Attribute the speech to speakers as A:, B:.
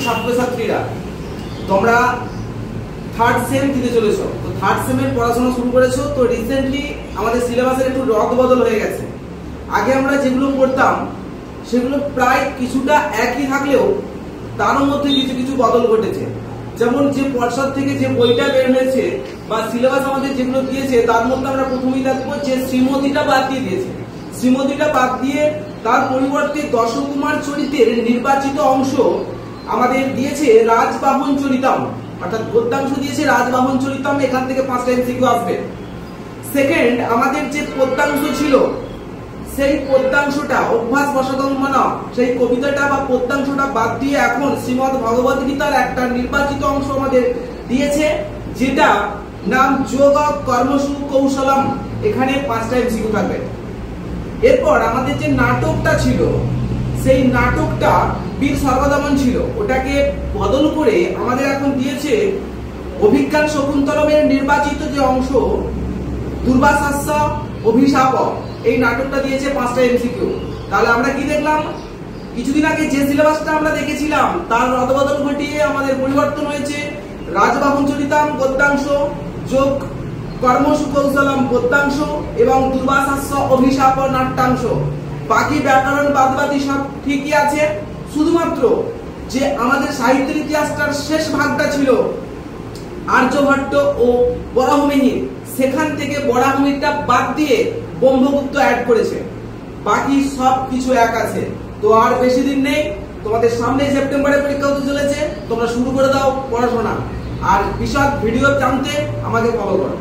A: ছাত্রছাত্রীরা তোমরা third same দিতে চলেছো, তো থার্ড সেমের পড়াশোনা শুরু করেছো। তো রিসেন্টলি আমাদের সিলেবাসের একটু রদবদল হয়ে গেছে। আগে আমরা যেগুলো পড়তাম সেগুলো প্রায় কিছুটা একই থাকলেও তার মধ্যে কিছু কিছু বদল ঘটেছে। যেমন যে পর্ষদ থেকে যে বইটা বের হয়েছে বা সিলেবাস আমাদের যেগুলো দিয়েছে তার মধ্যে আমরা প্রথমেই দেখবো যে শ্রীমতীটা বাদ দিয়ে দিয়েছে। শ্রীমতীটা বাদ দিয়ে তার পরিবর্তে দশকুমার চরিত্রের নির্বাচিত অংশ আমাদের দিয়েছে রাজবাহন চরিতম, অর্থাৎ গদ্যাংশ দিয়েছে রাজবাহন চরিতম। এখান থেকে 5টা এমসিকিউ আসবে। সেকেন্ড, আমাদের যে পদ্যাংশ ছিল সেই পদ্যাংশটা অভ্যাস বসাদম্বনা, সেই কবিতাটা বা পদ্যাংশটা বাদ দিয়ে এখন শ্রীমদ ভগবত গীতার একটা নির্বাচিত অংশ আমাদের দিয়েছে, যেটা নাম যোগ কর্মসু কৌশলম। এখানে 5টা এমসিকিউ থাকবে। এরপর আমাদের যে নাটকটা ছিল সেই নাটকটা বীর সর্বদমন ছিল, ওটাকে বদল করে আমাদের এখন দিয়েছে অভিজ্ঞান শকুন্তলমের নির্বাচিত যে অংশ দুর্বাসাস্য অভিশাপ। এই নাটকটা দিয়েছে 5টা এমসিকিউ। তাহলে আমরা কি দেখলাম? কিছুদিন আগে যে সিলেবাসটা আমরা দেখেছিলাম তার রদবদল ঘটিয়ে আমাদের পরিবর্তন হয়েছে রাজবাহন চরিতম গদ্যাংশ, যোগ কর্মসু কৌশলম পদ্যাংশ এবং দুর্বাসাস্য অভিশাপ নাট্যাংশ। বাকি ব্যাকরণ বাদবাদী সব ঠিকই আছে, শুধুমাত্র যে আমাদের সাহিত্যের ইতিহাসটার শেষ ভাগটা ছিল আর্যভট্ট ও বরাহমিহির, সেখান থেকে বরাহমিহিরটা বাদ দিয়ে ব্রহ্মগুপ্ত অ্যাড করেছে। বাকি সব কিছু এক আছে। তো আর বেশি দিন নেই, তোমাদের সামনে সেপ্টেম্বরে পরীক্ষা হতে চলেছে। তোমরা শুরু করে দাও পড়াশোনা। আর বিশদ ভিডিও জানতে আমাকে ফলো করো।